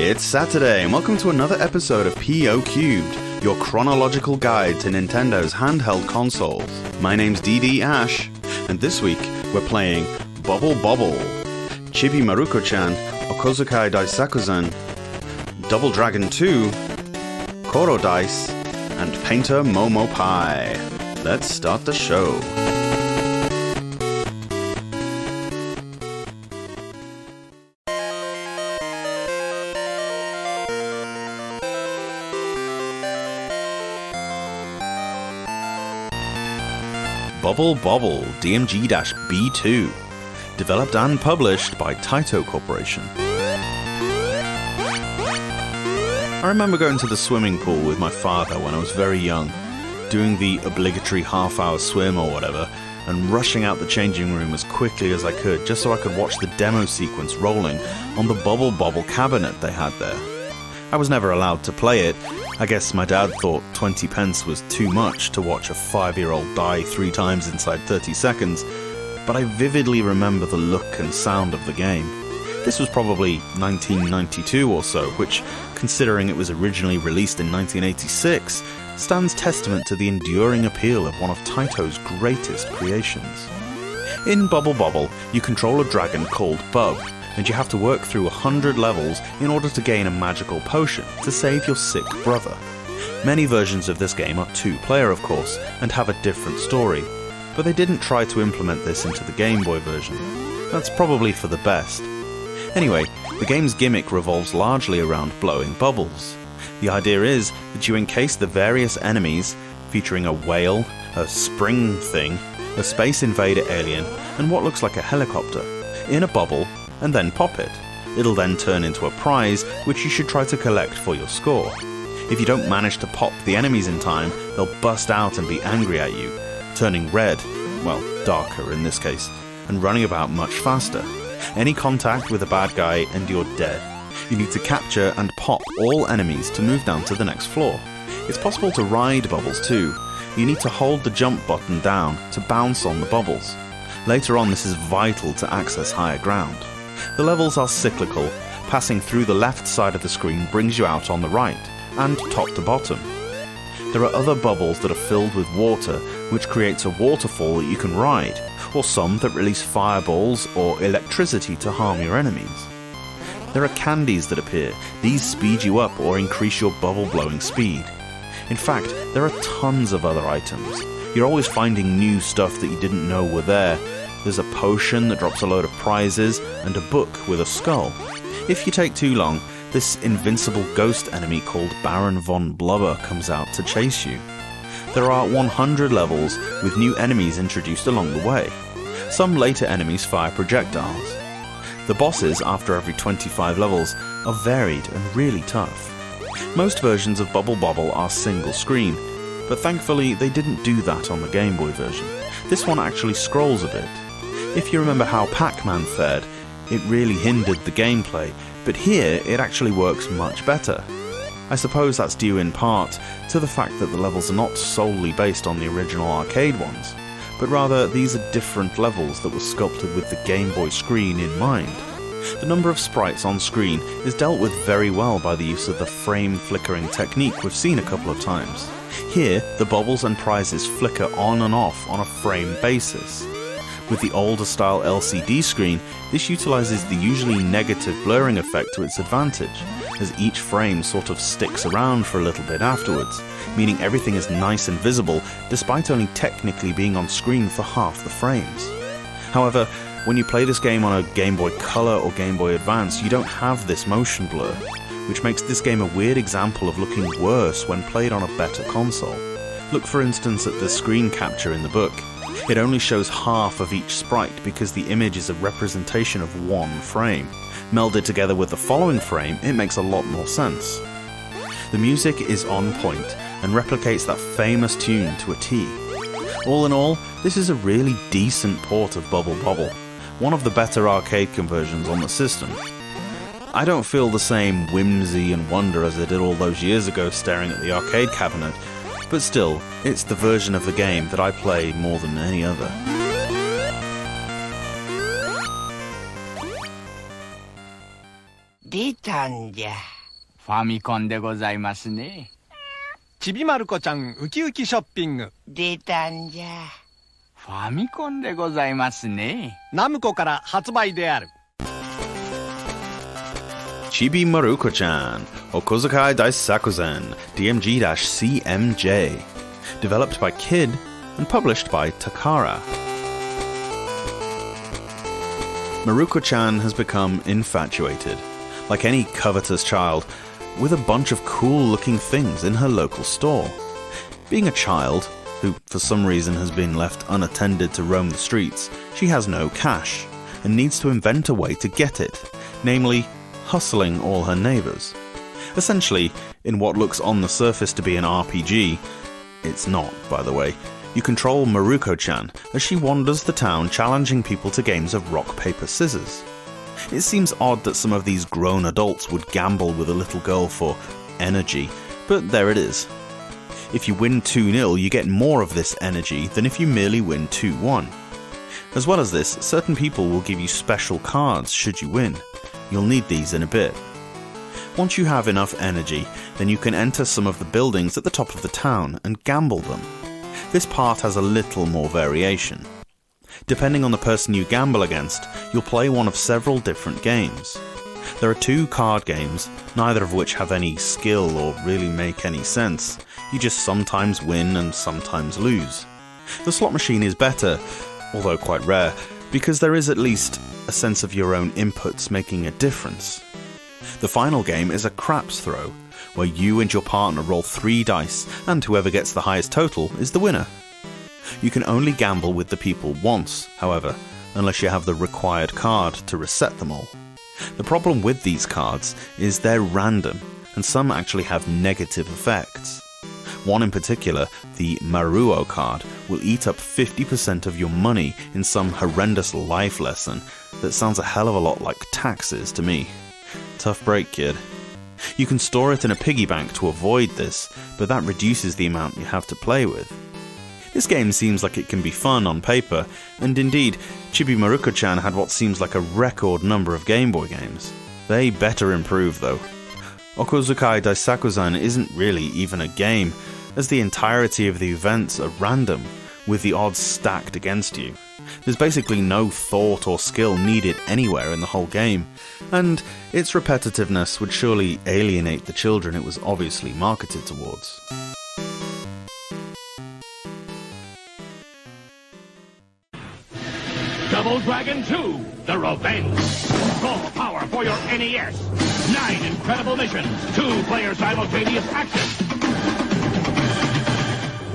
It's Saturday, and welcome to another episode of PO Cubed, your chronological guide to Nintendo's handheld consoles. My name's DD Ash, and this week we're playing Bobble, Chibi Maruko-Chan, Okozukai Daisakuzan, Double Dragon 2, Koro Dice, and Painter MomoPie. Let's start the show. Bobble DMG-B2, developed and published by Taito Corporation. I remember going to the swimming pool with my father when I was very young, doing the obligatory half-hour swim or whatever, and rushing out the changing room as quickly as I could just so I could watch the demo sequence rolling on the Bobble cabinet they had there. I was never allowed to play it. I guess my dad thought 20 pence was too much to watch a 5-year-old die 3 times inside 30 seconds, but I vividly remember the look and sound of the game. This was probably 1992 or so, which, considering it was originally released in 1986, stands testament to the enduring appeal of one of Taito's greatest creations. In Bobble, you control a dragon called Bub, and you have to work through 100 levels in order to gain a magical potion to save your sick brother. Many versions of this game are 2-player, of course, and have a different story, but they didn't try to implement this into the Game Boy version. That's probably for the best. Anyway, the game's gimmick revolves largely around blowing bubbles. The idea is that you encase the various enemies, featuring a whale, a spring thing, a space invader alien, and what looks like a helicopter, in a bubble, and then pop it. It'll then turn into a prize, which you should try to collect for your score. If you don't manage to pop the enemies in time, they'll bust out and be angry at you, turning red, well, darker in this case, and running about much faster. Any contact with a bad guy and you're dead. You need to capture and pop all enemies to move down to the next floor. It's possible to ride bubbles too. You need to hold the jump button down to bounce on the bubbles. Later on, this is vital to access higher ground. The levels are cyclical. Passing through the left side of the screen brings you out on the right, and top to bottom. There are other bubbles that are filled with water, which creates a waterfall that you can ride, or some that release fireballs or electricity to harm your enemies. There are candies that appear. These speed you up or increase your bubble blowing speed. In fact, there are tons of other items. You're always finding new stuff that you didn't know were there. There's a potion that drops a load of prizes, and a book with a skull. If you take too long, this invincible ghost enemy called Baron von Blubber comes out to chase you. There are 100 levels, with new enemies introduced along the way. Some later enemies fire projectiles. The bosses, after every 25 levels, are varied and really tough. Most versions of Bobble are single screen, but thankfully they didn't do that on the Game Boy version. This one actually scrolls a bit. If you remember how Pac-Man fared, it really hindered the gameplay, but here it actually works much better. I suppose that's due in part to the fact that the levels are not solely based on the original arcade ones, but rather these are different levels that were sculpted with the Game Boy screen in mind. The number of sprites on screen is dealt with very well by the use of the frame flickering technique we've seen a couple of times. Here, the bubbles and prizes flicker on and off on a frame basis. With the older style LCD screen, this utilizes the usually negative blurring effect to its advantage, as each frame sort of sticks around for a little bit afterwards, meaning everything is nice and visible despite only technically being on screen for half the frames. However, when you play this game on a Game Boy Color or Game Boy Advance, you don't have this motion blur, which makes this game a weird example of looking worse when played on a better console. Look for instance at the screen capture in the book. It only shows half of each sprite because the image is a representation of one frame. Melded together with the following frame, it makes a lot more sense. The music is on point and replicates that famous tune to a T. All in all, this is a really decent port of Bobble, one of the better arcade conversions on the system. I don't feel the same whimsy and wonder as I did all those years ago staring at the arcade cabinet, but still, it's the version of the game that I play more than any other. Ditanja. ファミコンでございますね。ちびまる子ちゃんウキウキショッピング。出たんじゃ。ファミコンでございますね。ナムコから発売である。Chibi Maruko-Chan, Okozukai Daisakuzen, DMG-CMJ. Developed by Kid and published by Takara. Maruko-chan has become infatuated, like any covetous child, with a bunch of cool-looking things in her local store. Being a child, who for some reason has been left unattended to roam the streets, she has no cash, and needs to invent a way to get it, namely, hustling all her neighbours. Essentially, in what looks on the surface to be an RPG, it's not, by the way, you control Maruko-chan as she wanders the town challenging people to games of rock, paper, scissors. It seems odd that some of these grown adults would gamble with a little girl for energy, but there it is. If you win 2-0, you get more of this energy than if you merely win 2-1. As well as this, certain people will give you special cards should you win. You'll need these in a bit. Once you have enough energy, then you can enter some of the buildings at the top of the town and gamble them. This part has a little more variation. Depending on the person you gamble against, you'll play one of several different games. There are 2 card games, neither of which have any skill or really make any sense. You just sometimes win and sometimes lose. The slot machine is better, although quite rare, because there is at least a sense of your own inputs making a difference. The final game is a craps throw, where you and your partner roll 3 dice, and whoever gets the highest total is the winner. You can only gamble with the people once, however, unless you have the required card to reset them all. The problem with these cards is they're random, and some actually have negative effects. One in particular, the Maruo card, will eat up 50% of your money in some horrendous life lesson that sounds a hell of a lot like taxes to me. Tough break, kid. You can store it in a piggy bank to avoid this, but that reduces the amount you have to play with. This game seems like it can be fun on paper, and indeed, Chibi Maruko-chan had what seems like a record number of Game Boy games. They better improve though. Okozukai Daisakuzen isn't really even a game, as the entirety of the events are random, with the odds stacked against you. There's basically no thought or skill needed anywhere in the whole game, and its repetitiveness would surely alienate the children it was obviously marketed towards. Double Dragon 2, The Revenge. Full power for your NES. 9 incredible missions, 2-player simultaneous action.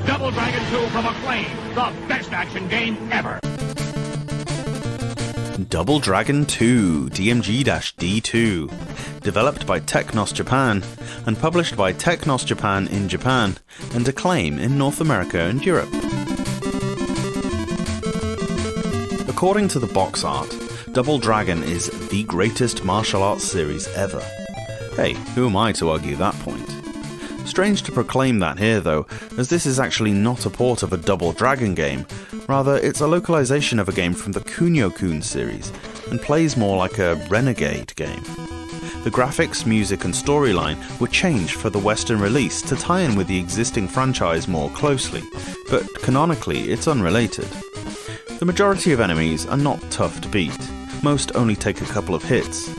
Double Dragon 2 from Acclaim, the best action game ever. Double Dragon 2 DMG-D2, developed by Technos Japan and published by Technos Japan in Japan and Acclaim in North America and Europe. According to the box art, Double Dragon is the greatest martial arts series ever. Hey, who am I to argue that point? Strange to proclaim that here though, as this is actually not a port of a Double Dragon game, rather it's a localization of a game from the Kunio-kun series, and plays more like a Renegade game. The graphics, music and storyline were changed for the Western release to tie in with the existing franchise more closely, but canonically it's unrelated. The majority of enemies are not tough to beat, most only take a couple of hits.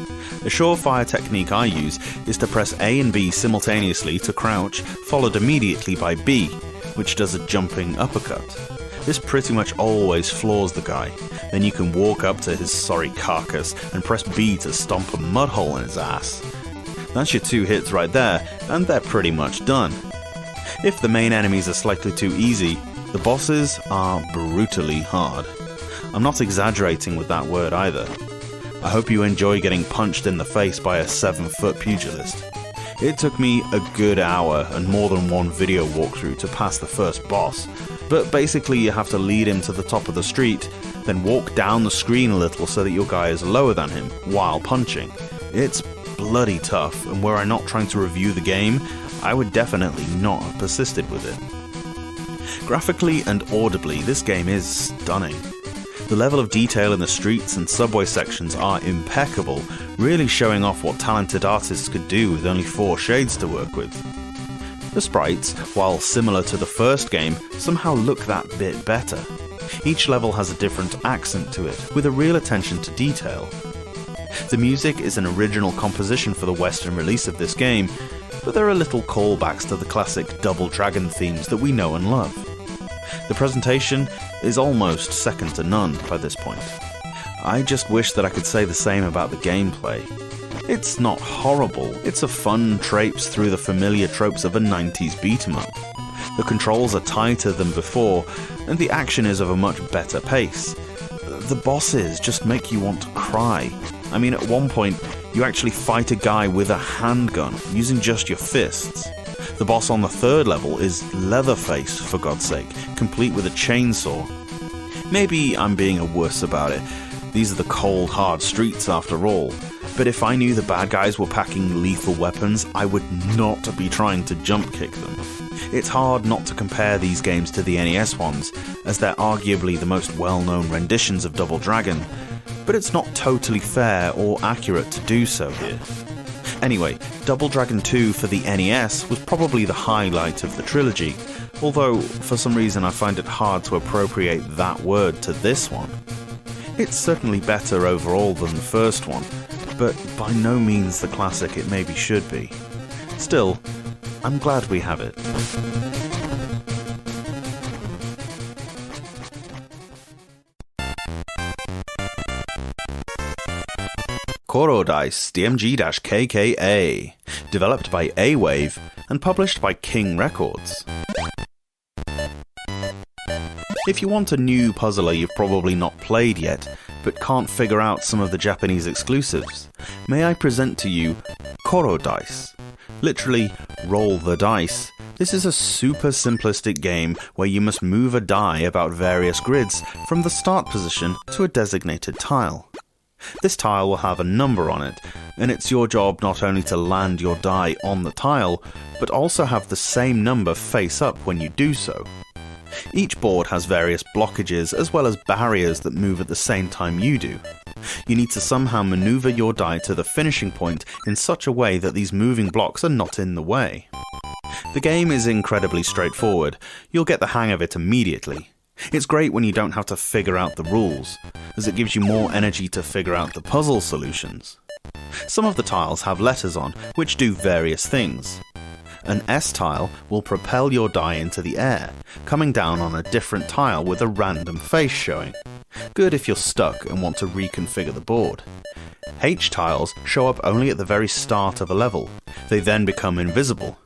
A surefire technique I use is to press A and B simultaneously to crouch, followed immediately by B, which does a jumping uppercut. This pretty much always floors the guy, then you can walk up to his sorry carcass and press B to stomp a mud hole in his ass. That's your 2 hits right there, and they're pretty much done. If the main enemies are slightly too easy, the bosses are brutally hard. I'm not exaggerating with that word either. I hope you enjoy getting punched in the face by a 7-foot pugilist. It took me a good hour and more than one video walkthrough to pass the first boss, but basically you have to lead him to the top of the street, then walk down the screen a little so that your guy is lower than him while punching. It's bloody tough, and were I not trying to review the game, I would definitely not have persisted with it. Graphically and audibly, this game is stunning. The level of detail in the streets and subway sections are impeccable, really showing off what talented artists could do with only 4 shades to work with. The sprites, while similar to the first game, somehow look that bit better. Each level has a different accent to it, with a real attention to detail. The music is an original composition for the Western release of this game, but there are little callbacks to the classic Double Dragon themes that we know and love. The presentation is almost second to none by this point. I just wish that I could say the same about the gameplay. It's not horrible, it's a fun traipse through the familiar tropes of a 90s beat-em-up. The controls are tighter than before, and the action is of a much better pace. The bosses just make you want to cry. I mean, at one point, you actually fight a guy with a handgun, using just your fists. The boss on the 3rd level is Leatherface, for God's sake, complete with a chainsaw. Maybe I'm being a wuss about it. These are the cold, hard streets after all. But if I knew the bad guys were packing lethal weapons, I would not be trying to jump kick them. It's hard not to compare these games to the NES ones, as they're arguably the most well-known renditions of Double Dragon, but it's not totally fair or accurate to do so here. Anyway, Double Dragon 2 for the NES was probably the highlight of the trilogy, although for some reason I find it hard to appropriate that word to this one. It's certainly better overall than the first one, but by no means the classic it maybe should be. Still, I'm glad we have it. Koro Dice DMG-KKA, developed by A-Wave and published by King Records. If you want a new puzzler you've probably not played yet, but can't figure out some of the Japanese exclusives, may I present to you Koro Dice. Literally, roll the dice. This is a super simplistic game where you must move a die about various grids from the start position to a designated tile. This tile will have a number on it, and it's your job not only to land your die on the tile, but also have the same number face up when you do so. Each board has various blockages as well as barriers that move at the same time you do. You need to somehow maneuver your die to the finishing point in such a way that these moving blocks are not in the way. The game is incredibly straightforward. You'll get the hang of it immediately. It's great when you don't have to figure out the rules, as it gives you more energy to figure out the puzzle solutions. Some of the tiles have letters on, which do various things. An S tile will propel your die into the air, coming down on a different tile with a random face showing. Good if you're stuck and want to reconfigure the board. H tiles show up only at the very start of a level. They then become invisible.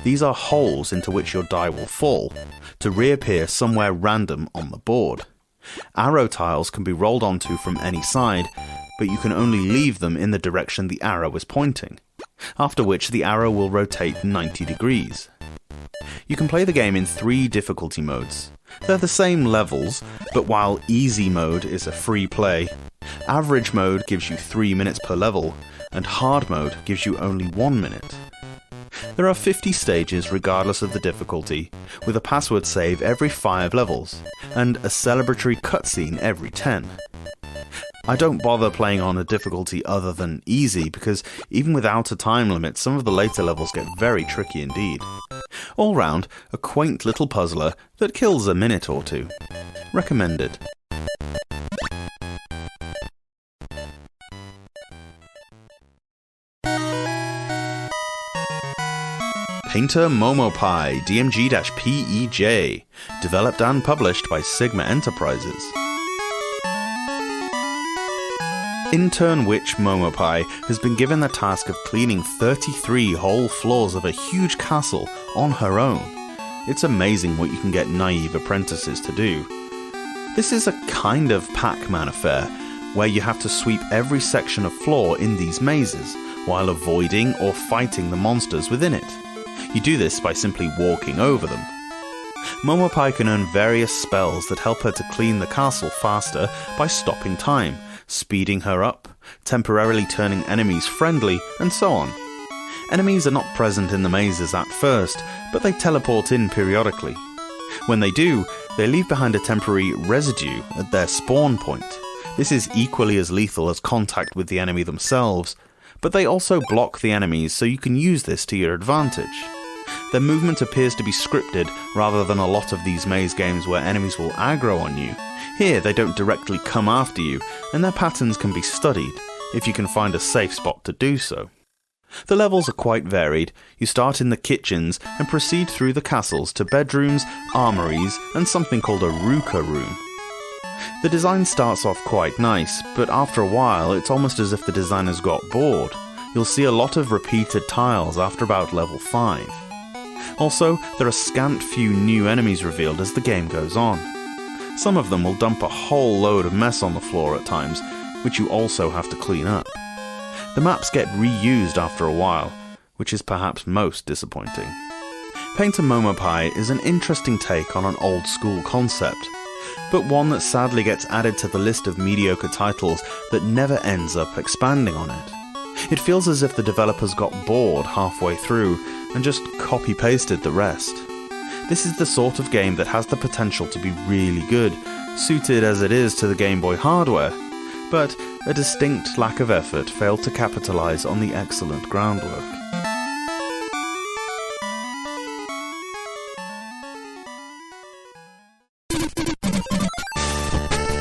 These are holes into which your die will fall, to reappear somewhere random on the board. Arrow tiles can be rolled onto from any side, but you can only leave them in the direction the arrow is pointing, after which the arrow will rotate 90 degrees. You can play the game in 3 difficulty modes. They're the same levels, but while easy mode is a free play, average mode gives you 3 minutes per level, and hard mode gives you only 1 minute. There are 50 stages regardless of the difficulty, with a password save every 5 levels, and a celebratory cutscene every 10. I don't bother playing on a difficulty other than easy because even without a time limit, some of the later levels get very tricky indeed. All round, a quaint little puzzler that kills a minute or 2. Recommended. Painter MomoPie DMG-PEJ, developed and published by Sigma Enterprises. Intern witch MomoPie has been given the task of cleaning 33 whole floors of a huge castle on her own. It's amazing what you can get naive apprentices to do. This is a kind of Pac-Man affair, where you have to sweep every section of floor in these mazes, while avoiding or fighting the monsters within it. You do this by simply walking over them. MomoPie can earn various spells that help her to clean the castle faster by stopping time, speeding her up, temporarily turning enemies friendly, and so on. Enemies are not present in the mazes at first, but they teleport in periodically. When they do, They leave behind a temporary residue at their spawn point. This is equally as lethal as contact with the enemy themselves, but they also block the enemies, so you can use this to your advantage. Their movement appears to be scripted rather than a lot of these maze games where enemies will aggro on you. Here they don't directly come after you, and their patterns can be studied, if you can find a safe spot to do so. The levels are quite varied. You start in the kitchens and proceed through the castles to bedrooms, armories, and something called a Ruka room. The design starts off quite nice, but after a while it's almost as if the designers got bored. You'll see a lot of repeated tiles after about level 5. Also, there are scant few new enemies revealed as the game goes on. Some of them will dump a whole load of mess on the floor at times, which you also have to clean up. The maps get reused after a while, which is perhaps most disappointing. Paint and MomoPie is an interesting take on an old school concept, but one that sadly gets added to the list of mediocre titles that never ends up expanding on it. It feels as if the developers got bored halfway through and just copy-pasted the rest. This is the sort of game that has the potential to be really good, suited as it is to the Game Boy hardware, but a distinct lack of effort failed to capitalize on the excellent groundwork.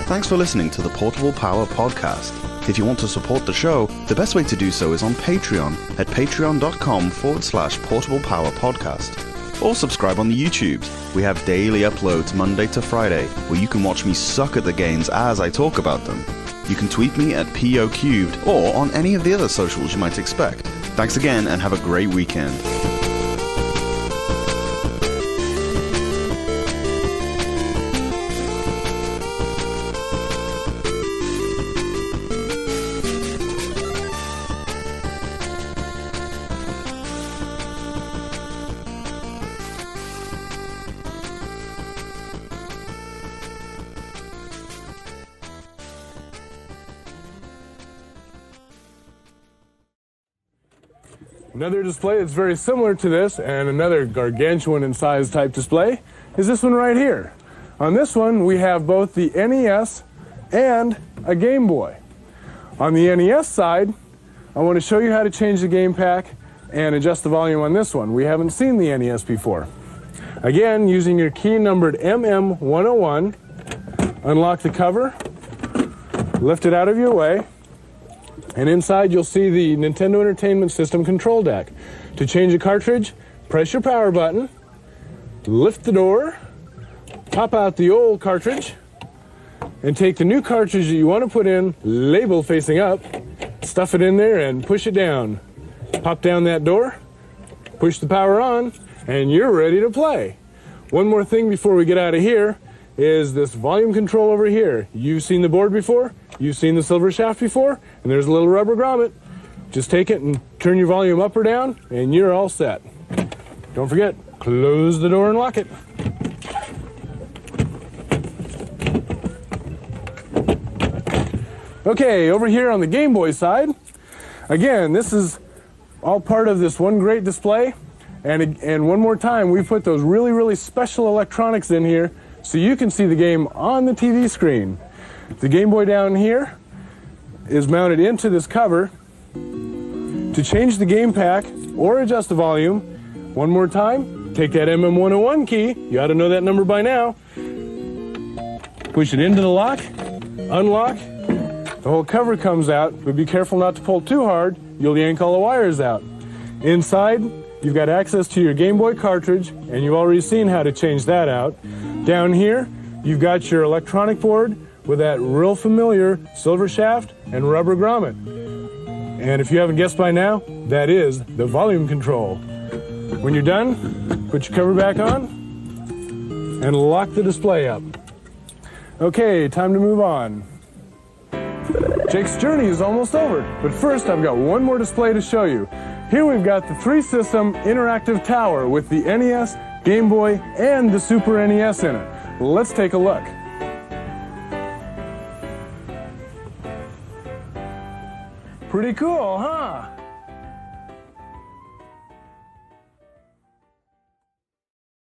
Thanks for listening to the Portable Power Podcast. If you want to support the show, the best way to do so is on Patreon at patreon.com/portablepowerpodcast. Or subscribe on the YouTubes. We have daily uploads Monday to Friday, where you can watch me suck at the games as I talk about them. You can tweet me at POCubed or on any of the other socials you might expect. Thanks again and have a great weekend. Another display that's very similar to this, and another gargantuan in size type display, is this one right here. On this one, we have both the NES and a Game Boy. On the NES side, I want to show you how to change the game pack and adjust the volume on this one. We haven't seen the NES before. Again, using your key numbered MM101, unlock the cover, lift it out of your way, and inside you'll see the Nintendo Entertainment System control deck. To change a cartridge, press your power button, lift the door, pop out the old cartridge, and take the new cartridge that you want to put in, label facing up, stuff it in there and push it down. Pop down that door, push the power on, and you're ready to play. One more thing before we get out of here is this volume control over here. You've seen the board before, you've seen the silver shaft before, and there's a little rubber grommet. Just take it and turn your volume up or down, and you're all set. Don't forget, close the door and lock it. Okay, over here on the Game Boy side, again, this is all part of this one great display, and one more time, we put those really, really special electronics in here so you can see the game on the TV screen. The Game Boy down here is mounted into this cover. To change the game pack or adjust the volume, one more time, take that MM101 key, you ought to know that number by now, push it into the lock, unlock, the whole cover comes out, but be careful not to pull too hard, you'll yank all the wires out. Inside, you've got access to your Game Boy cartridge, and you've already seen how to change that out. Down here, you've got your electronic board with that real familiar silver shaft and rubber grommet. And if you haven't guessed by now, that is the volume control. When you're done, put your cover back on and lock the display up. Okay, time to move on. Jake's journey is almost over, but first I've got one more display to show you. Here we've got the 3-system interactive tower with the NES, Game Boy, and the Super NES in it. Let's take a look. Pretty cool, huh?